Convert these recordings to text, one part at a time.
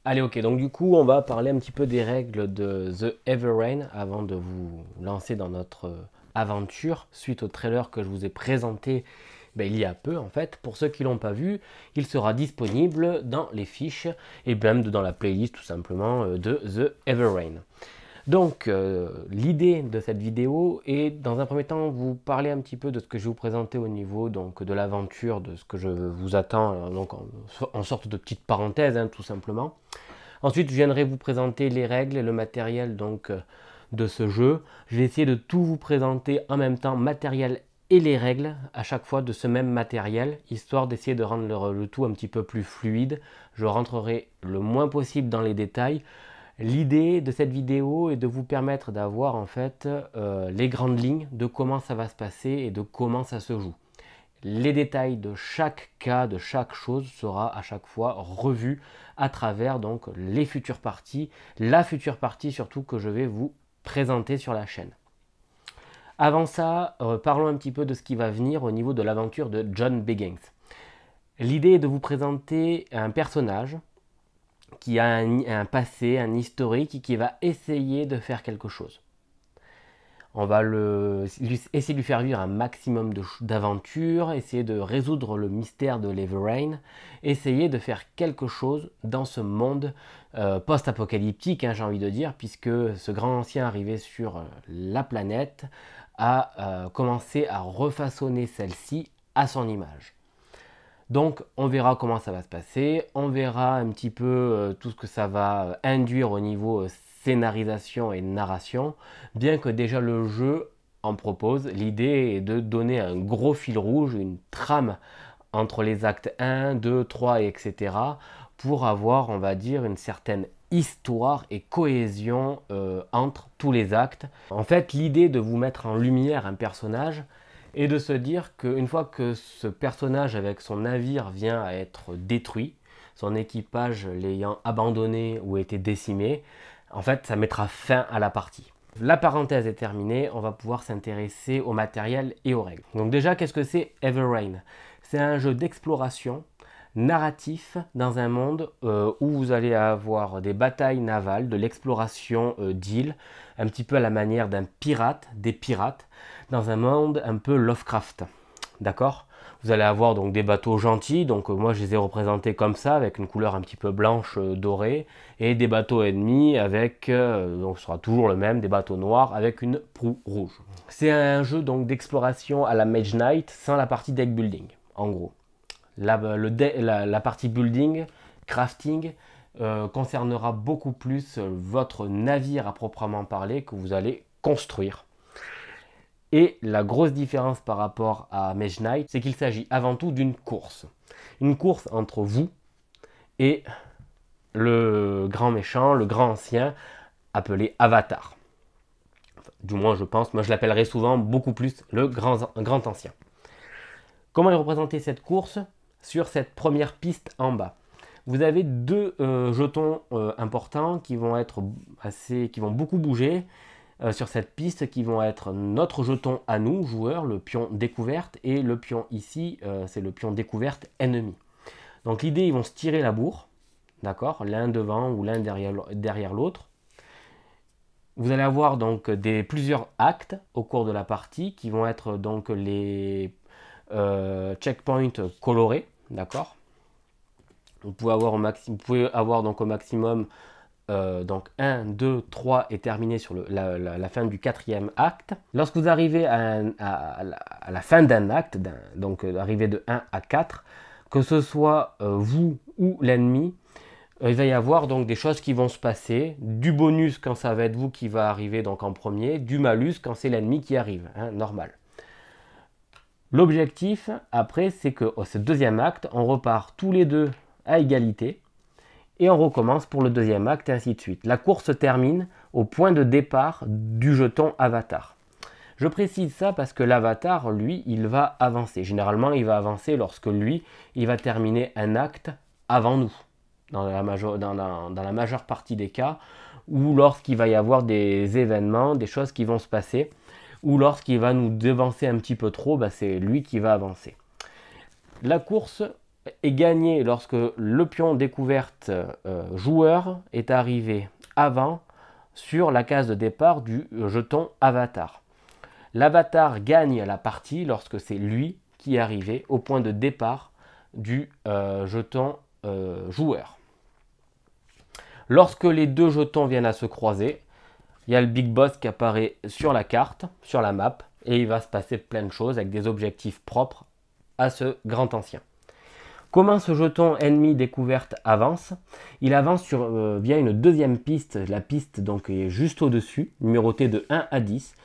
Allez, ok, donc du coup, on va parler un petit peu des règles de The Everrain avant de vous lancer dans notre aventure suite au trailer que je vous ai présenté il y a peu en fait. Pour ceux qui ne l'ont pas vu, il sera disponible dans les fiches et même dans la playlist tout simplement de The Everrain. Donc, l'idée de cette vidéo est, dans un premier temps, vous parler un petit peu de ce que je vais vous présenter au niveau donc, de l'aventure, de ce que je vous attends, donc en sorte de petite parenthèse, tout simplement. Ensuite, je viendrai vous présenter les règles et le matériel donc, de ce jeu. Je vais essayer de tout vous présenter en même temps, matériel et les règles, à chaque fois de ce même matériel, histoire d'essayer de rendre le tout un petit peu plus fluide. Je rentrerai le moins possible dans les détails. L'idée de cette vidéo est de vous permettre d'avoir en fait les grandes lignes de comment ça va se passer et de comment ça se joue. Les détails de chaque cas, de chaque chose sera à chaque fois revu à travers donc les futures parties, la future partie surtout que je vais vous présenter sur la chaîne. Avant ça, parlons un petit peu de ce qui va venir au niveau de l'aventure de John Biggins. L'idée est de vous présenter un personnage qui a un passé, un historique, qui va essayer de faire quelque chose. On va essayer de lui faire vivre un maximum d'aventures, essayer de résoudre le mystère de l'Everrain, essayer de faire quelque chose dans ce monde post-apocalyptique, j'ai envie de dire, puisque ce grand ancien arrivé sur la planète a commencé à refaçonner celle-ci à son image. Donc on verra comment ça va se passer, on verra un petit peu tout ce que ça va induire au niveau scénarisation et narration, bien que déjà le jeu en propose. L'idée est de donner un gros fil rouge, une trame entre les actes 1, 2, 3, etc. pour avoir, on va dire, une certaine histoire et cohésion entre tous les actes. En fait, l'idée de vous mettre en lumière un personnage et de se dire qu'une fois que ce personnage avec son navire vient à être détruit, son équipage l'ayant abandonné ou été décimé, en fait ça mettra fin à la partie. La parenthèse est terminée, on va pouvoir s'intéresser au matériel et aux règles. Donc déjà, qu'est-ce que c'est Everrain? C'est un jeu d'exploration narratif dans un monde où vous allez avoir des batailles navales, de l'exploration d'îles, un petit peu à la manière d'un pirate, des pirates, dans un monde un peu Lovecraft. D'accord? Vous allez avoir donc des bateaux gentils, donc moi je les ai représentés comme ça, avec une couleur un petit peu blanche dorée, et des bateaux ennemis avec, donc ce sera toujours le même, des bateaux noirs avec une proue rouge. C'est un jeu donc d'exploration à la Mage Knight sans la partie deck building, en gros. La partie building, crafting, concernera beaucoup plus votre navire à proprement parler que vous allez construire. Et la grosse différence par rapport à Mage Knight, c'est qu'il s'agit avant tout d'une course. Une course entre vous et le grand méchant, le grand ancien, appelé Avatar. Enfin, du moins je pense, moi je l'appellerai souvent beaucoup plus le grand ancien. Comment est représentée cette course? Sur cette première piste en bas, vous avez deux jetons importants qui vont beaucoup bouger sur cette piste, qui vont être notre jeton à nous, joueurs, le pion découverte, et le pion ici, c'est le pion découverte ennemi. Donc l'idée, ils vont se tirer la bourre, d'accord, l'un devant ou l'un derrière l'autre. Vous allez avoir donc plusieurs actes au cours de la partie qui vont être donc les checkpoints colorés, d'accord. Vous pouvez avoir donc au maximum donc 1, 2, 3 et terminer sur la fin du quatrième acte. Lorsque vous arrivez à la fin d'un acte, donc arriver de 1 à 4, que ce soit vous ou l'ennemi, il va y avoir donc des choses qui vont se passer, du bonus quand ça va être vous qui va arriver donc en premier, du malus quand c'est l'ennemi qui arrive, normal. L'objectif après, c'est que ce deuxième acte, on repart tous les deux à égalité et on recommence pour le deuxième acte et ainsi de suite. La course se termine au point de départ du jeton Avatar. Je précise ça parce que l'Avatar, lui, il va avancer. Généralement, il va avancer lorsque lui, il va terminer un acte avant nous, dans la majeure partie des cas, ou lorsqu'il va y avoir des événements, des choses qui vont se passer, ou lorsqu'il va nous devancer un petit peu trop, c'est lui qui va avancer. La course est gagné lorsque le pion découverte joueur est arrivé avant sur la case de départ du jeton avatar. L'avatar gagne la partie lorsque c'est lui qui est arrivé au point de départ du jeton joueur. Lorsque les deux jetons viennent à se croiser, il y a le Big Boss qui apparaît sur la carte, sur la map, et il va se passer plein de choses avec des objectifs propres à ce grand ancien. Comment ce jeton ennemi découverte avance? Il avance via une deuxième piste, la piste donc est juste au-dessus, numérotée de 1 à 10.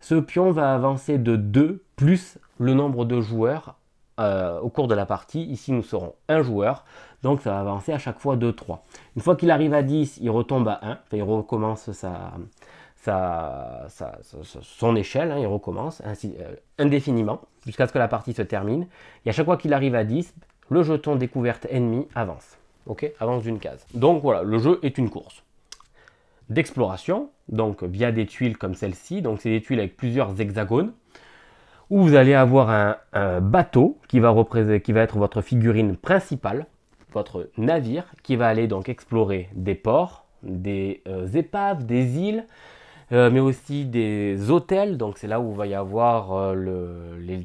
Ce pion va avancer de 2 plus le nombre de joueurs au cours de la partie. Ici, nous serons un joueur, donc ça va avancer à chaque fois de 3. Une fois qu'il arrive à 10, il retombe à 1, enfin, il recommence son échelle, hein, il recommence ainsi, indéfiniment jusqu'à ce que la partie se termine. Et à chaque fois qu'il arrive à 10, le jeton découverte ennemi avance. Ok, avance d'une case. Donc voilà, le jeu est une course d'exploration, donc via des tuiles comme celle-ci. Donc c'est des tuiles avec plusieurs hexagones, où vous allez avoir un bateau qui va être votre figurine principale, votre navire, qui va aller donc explorer des ports, des épaves, des îles, mais aussi des hôtels. Donc c'est là où il va y avoir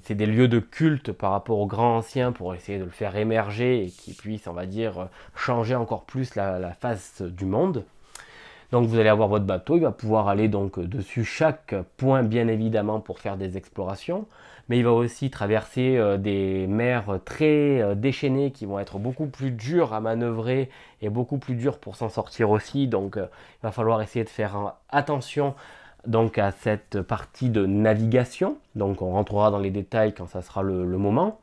c'est des lieux de culte par rapport aux grands anciens pour essayer de le faire émerger et qu'il puisse, on va dire, changer encore plus la face du monde. Donc vous allez avoir votre bateau, il va pouvoir aller donc dessus chaque point bien évidemment pour faire des explorations, mais il va aussi traverser des mers très déchaînées qui vont être beaucoup plus dures à manœuvrer et beaucoup plus dures pour s'en sortir aussi. Donc il va falloir essayer de faire attention donc à cette partie de navigation. Donc on rentrera dans les détails quand ça sera le moment.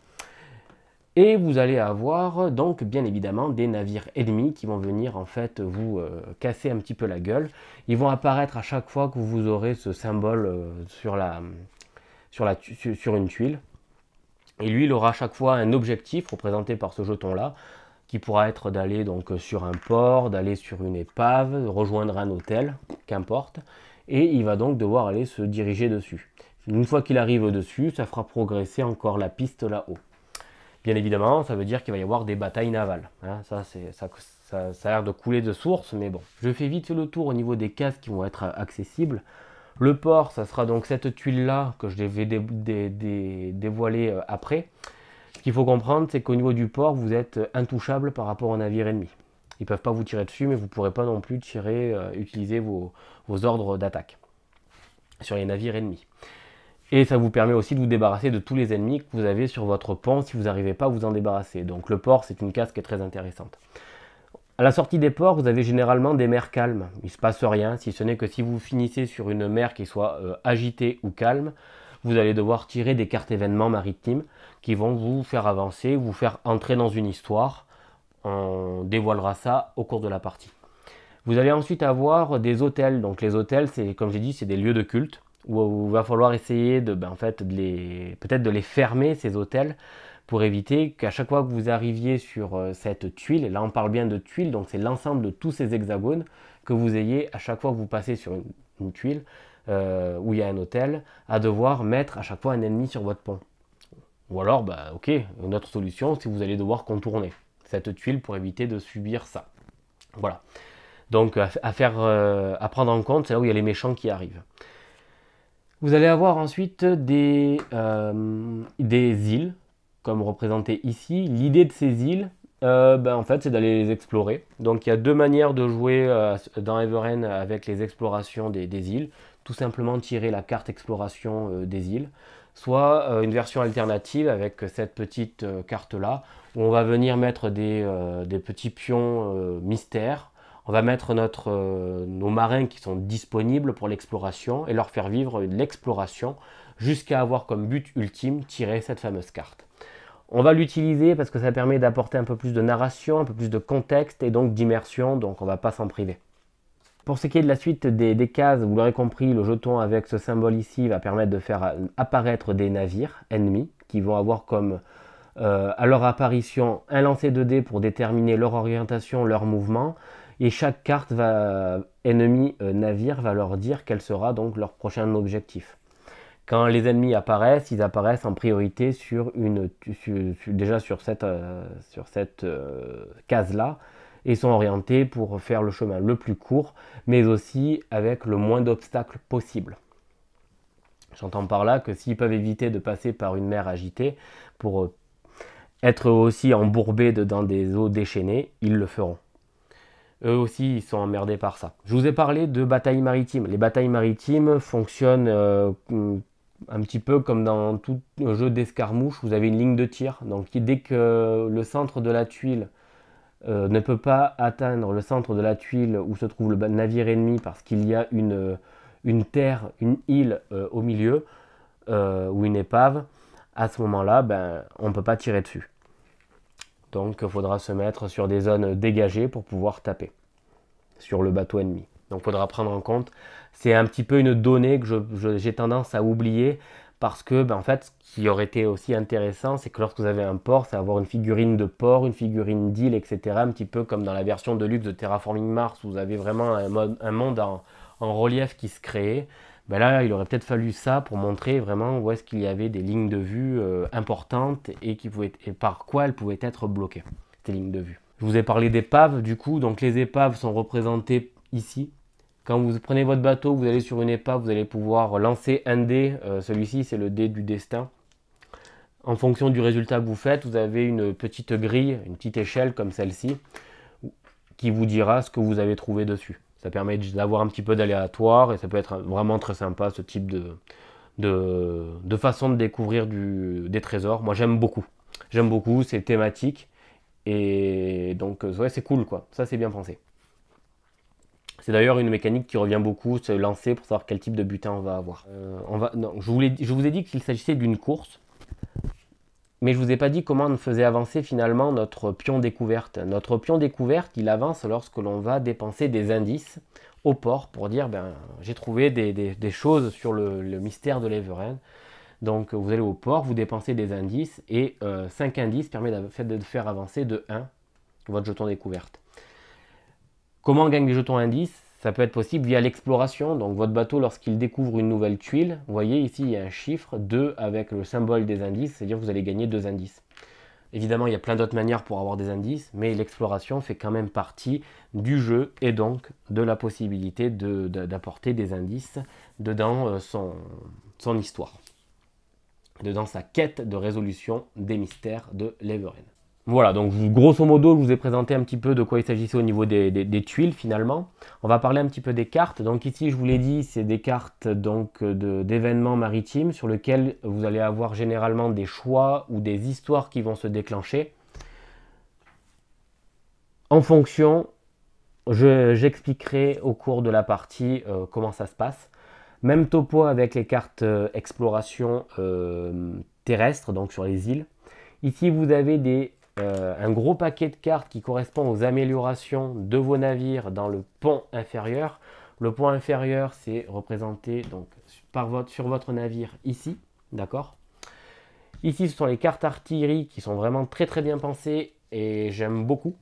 Et vous allez avoir donc bien évidemment des navires ennemis qui vont venir en fait vous casser un petit peu la gueule. Ils vont apparaître à chaque fois que vous aurez ce symbole sur une tuile. Et lui, il aura à chaque fois un objectif représenté par ce jeton-là, qui pourra être d'aller donc sur un port, d'aller sur une épave, de rejoindre un hôtel, qu'importe. Et il va donc devoir aller se diriger dessus. Une fois qu'il arrive dessus, ça fera progresser encore la piste là-haut. Bien évidemment, ça veut dire qu'il va y avoir des batailles navales. Hein, ça a l'air de couler de source, mais bon. Je fais vite fait le tour au niveau des cases qui vont être accessibles. Le port, ça sera donc cette tuile-là que je vais dévoiler après. Ce qu'il faut comprendre, c'est qu'au niveau du port, vous êtes intouchable par rapport aux navires ennemis. Ils ne peuvent pas vous tirer dessus, mais vous ne pourrez pas non plus utiliser vos ordres d'attaque sur les navires ennemis. Et ça vous permet aussi de vous débarrasser de tous les ennemis que vous avez sur votre pont si vous n'arrivez pas à vous en débarrasser. Donc le port, c'est une case qui est très intéressante. À la sortie des ports, vous avez généralement des mers calmes. Il ne se passe rien, si ce n'est que si vous finissez sur une mer qui soit agitée ou calme, vous allez devoir tirer des cartes événements maritimes qui vont vous faire avancer, vous faire entrer dans une histoire. On dévoilera ça au cours de la partie. Vous allez ensuite avoir des hôtels. Donc les hôtels, c'est, comme j'ai dit, c'est des lieux de culte où il va falloir essayer peut-être de les fermer, ces hôtels, pour éviter qu'à chaque fois que vous arriviez sur cette tuile, et là on parle bien de tuile, donc c'est l'ensemble de tous ces hexagones, que vous ayez à chaque fois que vous passez sur une tuile où il y a un hôtel, à devoir mettre à chaque fois un ennemi sur votre pont. Ou alors, ok, une autre solution, c'est que vous allez devoir contourner cette tuile pour éviter de subir ça. Voilà. Donc à prendre en compte, c'est là où il y a les méchants qui arrivent. Vous allez avoir ensuite des îles, comme représenté ici. L'idée de ces îles, en fait, c'est d'aller les explorer. Donc il y a deux manières de jouer dans Everend avec les explorations des îles. Tout simplement tirer la carte exploration des îles. Soit une version alternative avec cette petite carte-là, où on va venir mettre des petits pions mystères. On va mettre nos marins qui sont disponibles pour l'exploration et leur faire vivre l'exploration jusqu'à avoir comme but ultime tirer cette fameuse carte. On va l'utiliser parce que ça permet d'apporter un peu plus de narration, un peu plus de contexte et donc d'immersion, donc on ne va pas s'en priver. Pour ce qui est de la suite des cases, vous l'aurez compris, le jeton avec ce symbole ici va permettre de faire apparaître des navires ennemis qui vont avoir comme à leur apparition un lancer de dés pour déterminer leur orientation, leur mouvement. Et chaque carte ennemi navire va leur dire quel sera donc leur prochain objectif. Quand les ennemis apparaissent, ils apparaissent en priorité déjà sur cette case-là et sont orientés pour faire le chemin le plus court, mais aussi avec le moins d'obstacles possible. J'entends par là que s'ils peuvent éviter de passer par une mer agitée pour être aussi embourbés dans des eaux déchaînées, ils le feront. Eux aussi, ils sont emmerdés par ça. Je vous ai parlé de batailles maritimes. Les batailles maritimes fonctionnent un petit peu comme dans tout jeu d'escarmouche. Vous avez une ligne de tir. Donc dès que le centre de la tuile ne peut pas atteindre le centre de la tuile où se trouve le navire ennemi parce qu'il y a une terre, une île au milieu ou une épave, à ce moment-là, on ne peut pas tirer dessus. Donc il faudra se mettre sur des zones dégagées pour pouvoir taper sur le bateau ennemi. Donc il faudra prendre en compte. C'est un petit peu une donnée que j'ai tendance à oublier parce que en fait ce qui aurait été aussi intéressant, c'est que lorsque vous avez un port, c'est avoir une figurine de port, une figurine d'île, etc. Un petit peu comme dans la version de luxe de Terraforming Mars où vous avez vraiment un monde en relief qui se créait. Là, il aurait peut-être fallu ça pour montrer vraiment où est-ce qu'il y avait des lignes de vue importantes et par quoi elles pouvaient être bloquées, ces lignes de vue. Je vous ai parlé d'épaves, du coup, donc les épaves sont représentées ici. Quand vous prenez votre bateau, vous allez sur une épave, vous allez pouvoir lancer un dé. Celui-ci, c'est le dé du destin. En fonction du résultat que vous faites, vous avez une petite grille, une petite échelle comme celle-ci, qui vous dira ce que vous avez trouvé dessus. Ça permet d'avoir un petit peu d'aléatoire et ça peut être vraiment très sympa ce type de façon de découvrir des trésors. Moi j'aime beaucoup. J'aime beaucoup, c'est thématique et donc ouais, c'est cool quoi. Ça c'est bien pensé. C'est d'ailleurs une mécanique qui revient beaucoup, se lancer pour savoir quel type de butin on va avoir. Je vous ai dit qu'il s'agissait d'une course. Mais je ne vous ai pas dit comment on faisait avancer finalement notre pion découverte. Notre pion découverte, il avance lorsque l'on va dépenser des indices au port pour dire j'ai trouvé des choses sur le mystère de l'Everen. Donc vous allez au port, vous dépensez des indices et 5 indices permettent de faire avancer de 1 votre jeton découverte. Comment on gagne les jetons indices? Ça peut être possible via l'exploration. Donc votre bateau, lorsqu'il découvre une nouvelle tuile, vous voyez ici il y a un chiffre 2 avec le symbole des indices, c'est-à-dire que vous allez gagner 2 indices. Évidemment, il y a plein d'autres manières pour avoir des indices, mais l'exploration fait quand même partie du jeu et donc de la possibilité d'apporter des indices dedans son histoire, dedans sa quête de résolution des mystères de l'Everen. Voilà, donc grosso modo, je vous ai présenté un petit peu de quoi il s'agissait au niveau des tuiles finalement. On va parler un petit peu des cartes. Donc ici, je vous l'ai dit, c'est des cartes d'événements maritimes sur lesquels vous allez avoir généralement des choix ou des histoires qui vont se déclencher. En fonction, j'expliquerai au cours de la partie comment ça se passe. Même topo avec les cartes exploration terrestre, donc sur les îles. Ici, vous avez un gros paquet de cartes qui correspond aux améliorations de vos navires dans le pont inférieur. Le pont inférieur, c'est représenté donc, sur votre navire ici, d'accord? Ici, ce sont les cartes artillerie qui sont vraiment très très bien pensées et j'aime beaucoup.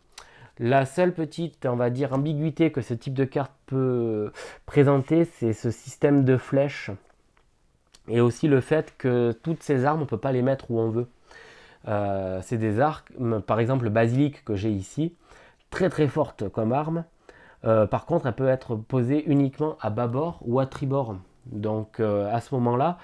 La seule petite, on va dire, ambiguïté que ce type de carte peut présenter, c'est ce système de flèches et aussi le fait que toutes ces armes, on ne peut pas les mettre où on veut. C'est des armes, par exemple le basilic que j'ai ici, très très forte comme arme. Par contre, elle peut être posée uniquement à bâbord ou à tribord. Donc à ce moment-là,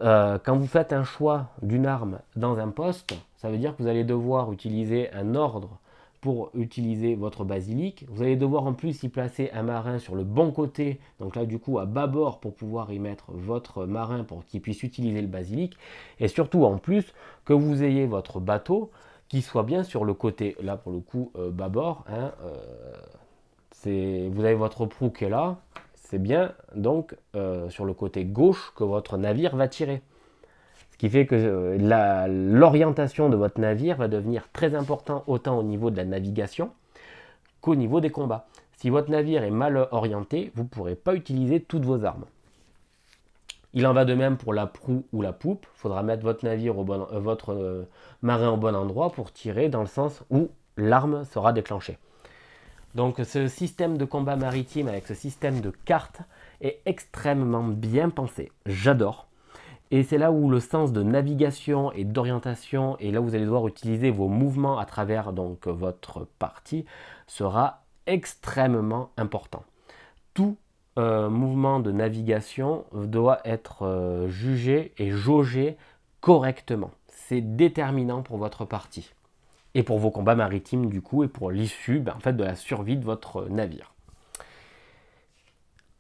quand vous faites un choix d'une arme dans un poste, ça veut dire que vous allez devoir utiliser un ordre pour utiliser votre basilic. Vous allez devoir en plus y placer un marin sur le bon côté, donc là du coup à bâbord pour pouvoir y mettre votre marin pour qu'il puisse utiliser le basilic. Et surtout en plus que vous ayez votre bateau qui soit bien sur le côté, là pour le coup bâbord, hein, vous avez votre proue qui est là, c'est bien donc sur le côté gauche que votre navire va tirer. Ce qui fait que l'orientation de votre navire va devenir très important autant au niveau de la navigation qu'au niveau des combats. Si votre navire est mal orienté, vous ne pourrez pas utiliser toutes vos armes. Il en va de même pour la proue ou la poupe. Il faudra mettre votre marin au bon endroit pour tirer dans le sens où l'arme sera déclenchée. Donc ce système de combat maritime avec ce système de cartes est extrêmement bien pensé. J'adore. Et c'est là où le sens de navigation et d'orientation, et là où vous allez devoir utiliser vos mouvements à travers donc votre partie, sera extrêmement important. Tout mouvement de navigation doit être jugé et jaugé correctement. C'est déterminant pour votre partie. Et pour vos combats maritimes du coup, et pour l'issue en fait, de la survie de votre navire.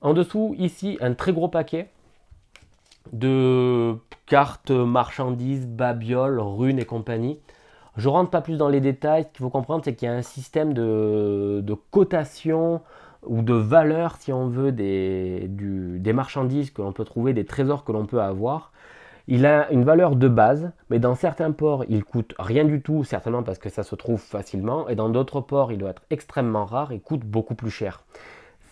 En dessous, ici, un très gros paquet de cartes, marchandises, babioles, runes et compagnie. Je ne rentre pas plus dans les détails. Ce qu'il faut comprendre, c'est qu'il y a un système de cotation ou de valeur, si on veut, des marchandises que l'on peut trouver, des trésors que l'on peut avoir. Il a une valeur de base, mais dans certains ports, il coûte rien du tout, certainement parce que ça se trouve facilement, et dans d'autres ports, il doit être extrêmement rare et coûte beaucoup plus cher.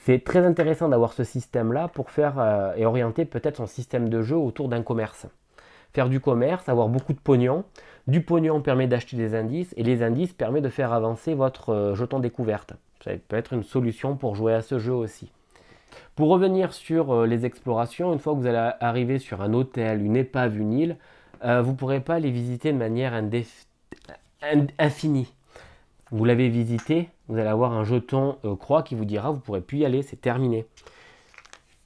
C'est très intéressant d'avoir ce système-là pour faire et orienter peut-être son système de jeu autour d'un commerce. Faire du commerce, avoir beaucoup de pognon. Du pognon permet d'acheter des indices et les indices permettent de faire avancer votre jeton découverte. Ça peut être une solution pour jouer à ce jeu aussi. Pour revenir sur les explorations, une fois que vous allez arriver sur un hôtel, une épave, une île, vous ne pourrez pas les visiter de manière infinie. Vous l'avez visité, vous allez avoir un jeton croix qui vous dira vous ne pourrez plus y aller, c'est terminé.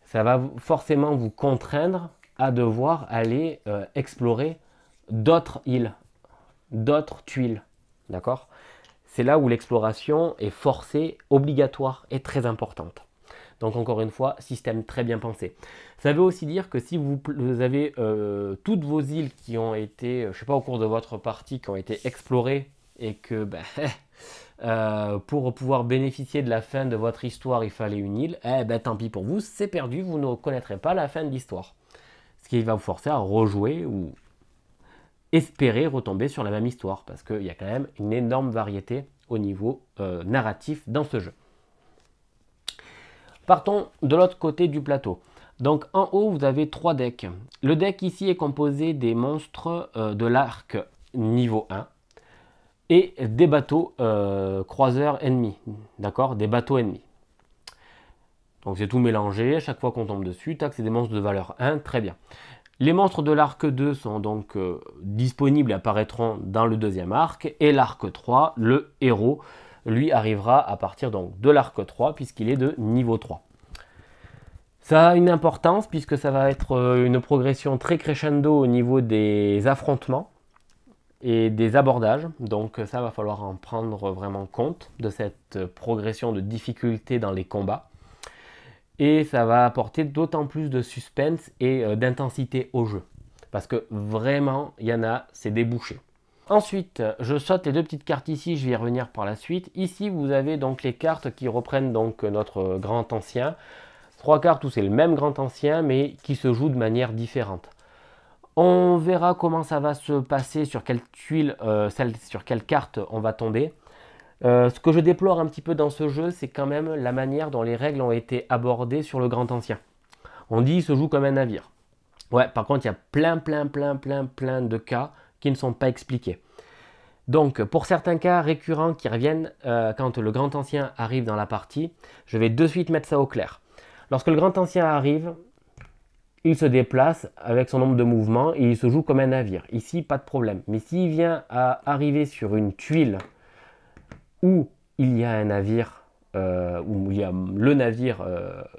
Ça va forcément vous contraindre à devoir aller explorer d'autres îles, d'autres tuiles. D'accord? C'est là où l'exploration est forcée, obligatoire et très importante. Donc encore une fois, système très bien pensé. Ça veut aussi dire que si vous avez toutes vos îles qui ont été, je ne sais pas, au cours de votre partie, qui ont été explorées et que pour pouvoir bénéficier de la fin de votre histoire, il fallait une île, tant pis pour vous, c'est perdu, vous ne connaîtrez pas la fin de l'histoire. Ce qui va vous forcer à rejouer ou espérer retomber sur la même histoire, parce qu'il y a quand même une énorme variété au niveau narratif dans ce jeu. Partons de l'autre côté du plateau. Donc en haut, vous avez 3 decks. Le deck ici est composé des monstres de l'arc niveau 1 et des bateaux croiseurs ennemis, d'accord, des bateaux ennemis. Donc c'est tout mélangé, à chaque fois qu'on tombe dessus, tac, c'est des monstres de valeur 1, très bien. Les monstres de l'arc 2 sont donc disponibles et apparaîtront dans le deuxième arc, et l'arc 3, le héros, lui arrivera à partir donc de l'arc 3 puisqu'il est de niveau 3. Ça a une importance puisque ça va être une progression très crescendo au niveau des affrontements et des abordages. Donc ça va falloir en prendre vraiment compte de cette progression de difficulté dans les combats. Et ça va apporter d'autant plus de suspense et d'intensité au jeu. Parce que vraiment, il y en a, c'est des bouchées. Ensuite, je saute les 2 petites cartes ici, je vais y revenir par la suite. Ici, vous avez donc les cartes qui reprennent donc notre grand ancien. 3 cartes où c'est le même grand ancien, mais qui se jouent de manière différente. On verra comment ça va se passer, sur quelle tuile, sur quelle carte on va tomber. Ce que je déplore un petit peu dans ce jeu, c'est quand même la manière dont les règles ont été abordées sur le grand ancien. On dit qu'il se joue comme un navire. Ouais, par contre, il y a plein de cas qui ne sont pas expliqués. Donc, pour certains cas récurrents qui reviennent quand le grand ancien arrive dans la partie, je vais de suite mettre ça au clair. Lorsque le grand ancien arrive, il se déplace avec son nombre de mouvements et il se joue comme un navire. Ici, pas de problème. Mais s'il vient à arriver sur une tuile où il y a un navire, où il y a le navire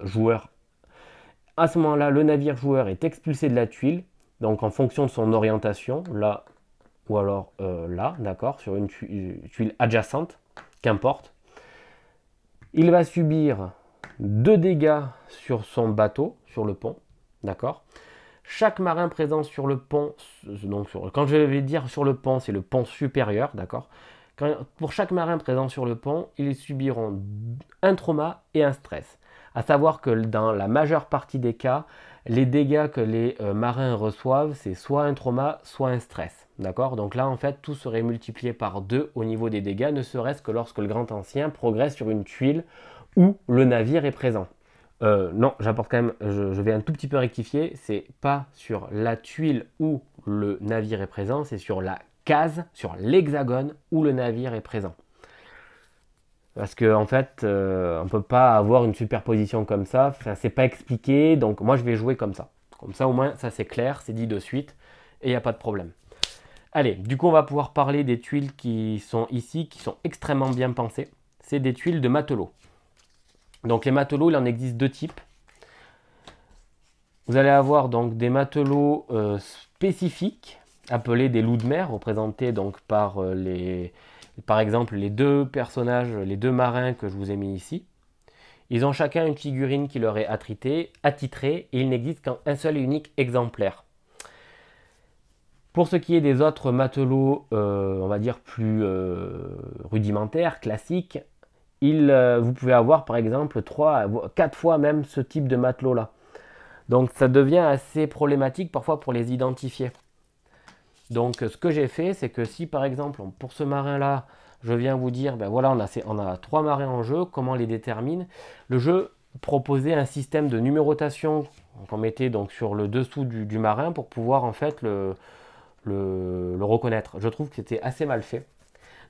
joueur, à ce moment-là, le navire joueur est expulsé de la tuile, donc en fonction de son orientation, là ou alors là, d'accord, sur une tuile adjacente, qu'importe. Il va subir 2 dégâts sur son bateau, sur le pont, d'accord. Chaque marin présent sur le pont, donc quand je vais dire sur le pont, c'est le pont supérieur, d'accord. Pour chaque marin présent sur le pont, ils subiront un trauma et un stress. À savoir que dans la majeure partie des cas, les dégâts que les marins reçoivent, c'est soit un trauma, soit un stress. D'accord? Donc là, en fait, tout serait multiplié par 2 au niveau des dégâts, ne serait-ce que lorsque le grand ancien progresse sur une tuile où le navire est présent. Non, j'apporte quand même, je vais un tout petit peu rectifier, c'est pas sur la tuile où le navire est présent, c'est sur la case, sur l'hexagone où le navire est présent. Parce qu'en fait, on ne peut pas avoir une superposition comme ça, c'est pas expliqué, donc moi je vais jouer comme ça. Comme ça, au moins, ça c'est clair, c'est dit de suite et il n'y a pas de problème. Allez, du coup, on va pouvoir parler des tuiles qui sont ici, qui sont extrêmement bien pensées. C'est des tuiles de matelot. Donc les matelots, il en existe deux types. Vous allez avoir donc des matelots spécifiques, appelés des loups de mer, représentés donc par exemple les deux personnages, les deux marins que je vous ai mis ici. Ils ont chacun une figurine qui leur est attitrée et il n'existe qu'un seul et unique exemplaire. Pour ce qui est des autres matelots, on va dire plus rudimentaires, classiques, vous pouvez avoir par exemple 3, 4 fois même ce type de matelot là. Donc ça devient assez problématique parfois pour les identifier. Donc ce que j'ai fait, c'est que si par exemple pour ce marin là, je viens vous dire, ben voilà, on a 3 marins en jeu, comment on les détermine? Le jeu proposait un système de numérotation qu'on mettait donc sur le dessous du marin pour pouvoir en fait le reconnaître. Je trouve que c'était assez mal fait.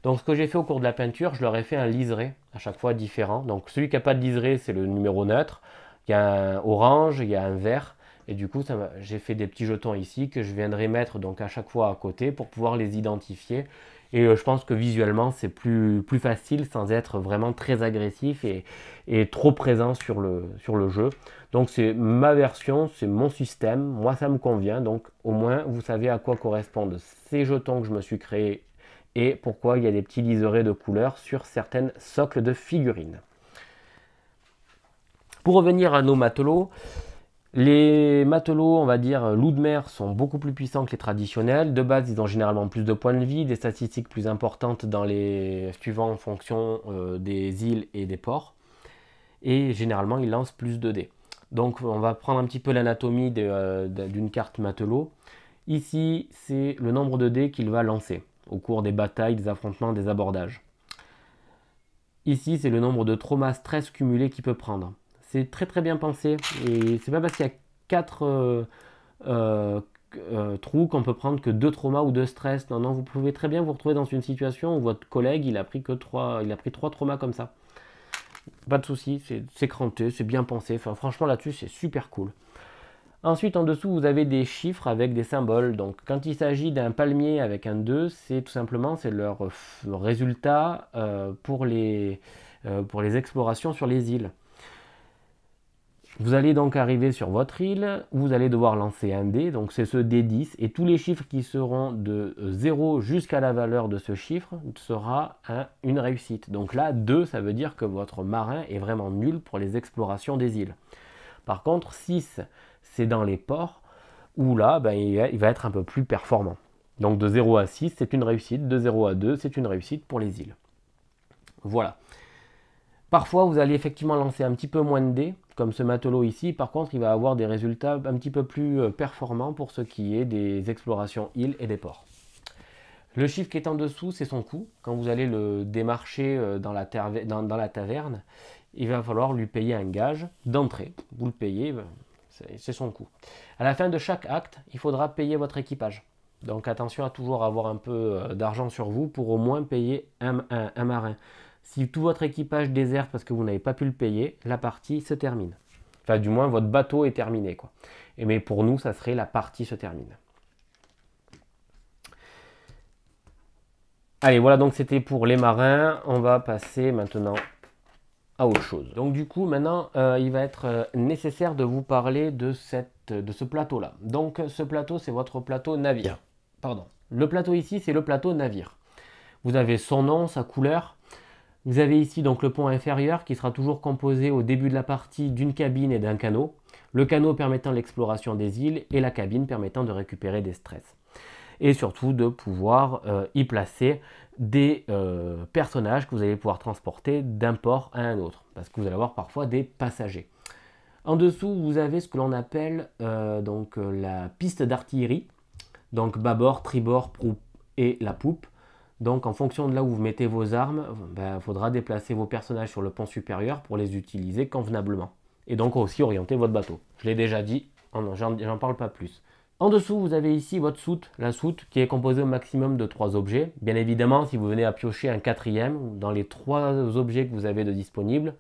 Donc ce que j'ai fait au cours de la peinture, je leur ai fait un liseré à chaque fois différent. Donc celui qui n'a pas de liseré, c'est le numéro neutre. Il y a un orange, il y a un vert. Et du coup, j'ai fait des petits jetons ici que je viendrai mettre donc à chaque fois à côté pour pouvoir les identifier. Et je pense que visuellement, c'est plus facile sans être vraiment très agressif et trop présent sur le jeu. Donc c'est ma version, c'est mon système. Moi, ça me convient. Donc au moins, vous savez à quoi correspondent ces jetons que je me suis créés et pourquoi il y a des petits liserés de couleurs sur certaines socles de figurines. Pour revenir à nos matelots, les matelots, on va dire, loups de mer sont beaucoup plus puissants que les traditionnels. De base, ils ont généralement plus de points de vie, des statistiques plus importantes dans les suivants en fonction des îles et des ports. Et généralement, ils lancent plus de dés. Donc, on va prendre un petit peu l'anatomie d'une carte matelot. Ici, c'est le nombre de dés qu'il va lancer au cours des batailles, des affrontements, des abordages. Ici, c'est le nombre de traumas stress cumulés qu'il peut prendre. C'est très très bien pensé. Et c'est pas parce qu'il y a 4 trous qu'on peut prendre que 2 traumas ou 2 stress. Non, non, vous pouvez très bien vous retrouver dans une situation où votre collègue il a pris 3 traumas comme ça. Pas de souci, c'est cranté, c'est bien pensé. Enfin, franchement là-dessus, c'est super cool. Ensuite, en dessous, vous avez des chiffres avec des symboles. Donc, quand il s'agit d'un palmier avec un 2, c'est tout simplement leur résultat pour les explorations sur les îles. Vous allez donc arriver sur votre île, vous allez devoir lancer un dé, donc c'est ce D10, et tous les chiffres qui seront de 0 jusqu'à la valeur de ce chiffre sera une réussite. Donc là, 2, ça veut dire que votre marin est vraiment nul pour les explorations des îles. Par contre, 6, c'est dans les ports, où là, ben, il va être un peu plus performant. Donc de 0 à 6, c'est une réussite, de 0 à 2, c'est une réussite pour les îles. Voilà. Parfois, vous allez effectivement lancer un petit peu moins de dés, comme ce matelot ici. Par contre, il va avoir des résultats un petit peu plus performants pour ce qui est des explorations îles et des ports. Le chiffre qui est en dessous, c'est son coût. Quand vous allez le démarcher dans la taverne, il va falloir lui payer un gage d'entrée. Vous le payez, c'est son coût. À la fin de chaque acte, il faudra payer votre équipage. Donc attention à toujours avoir un peu d'argent sur vous pour au moins payer un marin. Si tout votre équipage déserte parce que vous n'avez pas pu le payer, la partie se termine. Enfin, du moins, votre bateau est terminé, quoi. Mais pour nous, ça serait la partie se termine. Allez, voilà, donc c'était pour les marins. On va passer maintenant à autre chose. Donc du coup, maintenant, il va être nécessaire de vous parler de ce plateau-là. Donc ce plateau, c'est votre plateau navire. Pardon. Le plateau ici, c'est le plateau navire. Vous avez son nom, sa couleur. Vous avez ici donc le pont inférieur qui sera toujours composé au début de la partie d'une cabine et d'un canot. Le canot permettant l'exploration des îles et la cabine permettant de récupérer des stress. Et surtout de pouvoir y placer des personnages que vous allez pouvoir transporter d'un port à un autre. Parce que vous allez avoir parfois des passagers. En dessous, vous avez ce que l'on appelle la piste d'artillerie. Donc bâbord, tribord, proue et la poupe. Donc en fonction de là où vous mettez vos armes, il faudra déplacer vos personnages sur le pont supérieur pour les utiliser convenablement. Et donc aussi orienter votre bateau. Je l'ai déjà dit, j'en parle pas plus. En dessous, vous avez ici votre soute, la soute qui est composée au maximum de 3 objets. Bien évidemment, si vous venez à piocher un 4e, dans les 3 objets que vous avez de disponibles,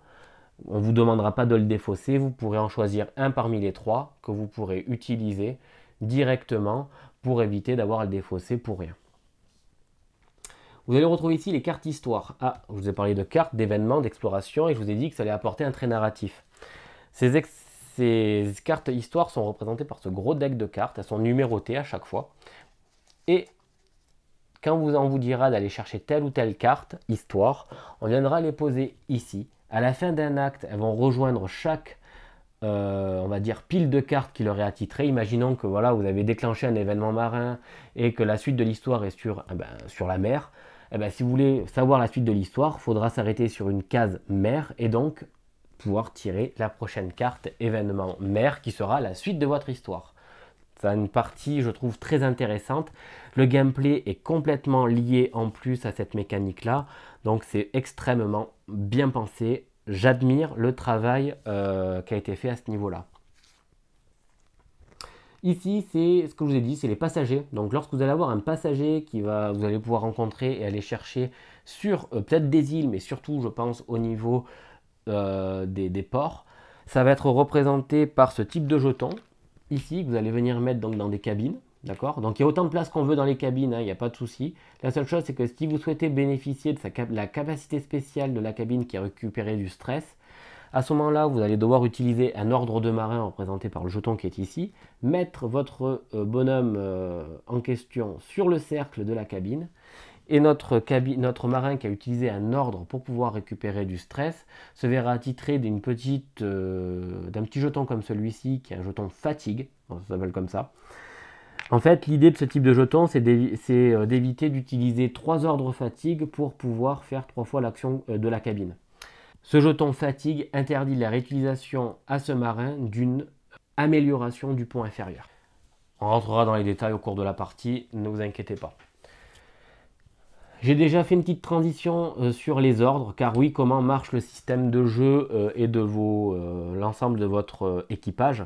On ne vous demandera pas de le défausser, vous pourrez en choisir un parmi les trois que vous pourrez utiliser directement pour éviter d'avoir à le défausser pour rien. Vous allez retrouver ici les cartes histoire. Ah, je vous ai parlé de cartes, d'événements, d'exploration et je vous ai dit que ça allait apporter un trait narratif. Ces cartes histoire sont représentées par ce gros deck de cartes, elles sont numérotées à chaque fois. Et quand on vous dira d'aller chercher telle ou telle carte histoire, on viendra les poser ici. À la fin d'un acte, elles vont rejoindre chaque, on va dire, pile de cartes qui leur est attitrée. Imaginons que voilà, vous avez déclenché un événement marin et que la suite de l'histoire est sur la mer. Si vous voulez savoir la suite de l'histoire, il faudra s'arrêter sur une case mer et donc pouvoir tirer la prochaine carte événement mer qui sera la suite de votre histoire. Ça a une partie, je trouve, très intéressante. Le gameplay est complètement lié en plus à cette mécanique-là. Donc c'est extrêmement bien pensé. J'admire le travail qui a été fait à ce niveau-là. Ici, c'est ce que je vous ai dit, c'est les passagers. Donc lorsque vous allez avoir un passager vous allez pouvoir rencontrer et aller chercher sur peut-être des îles, mais surtout, je pense, au niveau des ports, ça va être représenté par ce type de jeton ici que vous allez venir mettre donc dans des cabines, d'accord. Donc il y a autant de place qu'on veut dans les cabines, hein, il n'y a pas de souci. La seule chose c'est que si vous souhaitez bénéficier de la capacité spéciale de la cabine qui est récupérée du stress, à ce moment-là vous allez devoir utiliser un ordre de marin représenté par le jeton qui est ici, mettre votre bonhomme en question sur le cercle de la cabine. Et notre marin qui a utilisé un ordre pour pouvoir récupérer du stress se verra attitré d'un petit jeton comme celui-ci, qui est un jeton fatigue, ça s'appelle comme ça. En fait, l'idée de ce type de jeton, c'est d'éviter d'utiliser 3 ordres fatigue pour pouvoir faire 3 fois l'action de la cabine. Ce jeton fatigue interdit la réutilisation à ce marin d'une amélioration du pont inférieur. On rentrera dans les détails au cours de la partie, ne vous inquiétez pas. J'ai déjà fait une petite transition sur les ordres, car oui, comment marche le système de jeu et de l'ensemble de votre équipage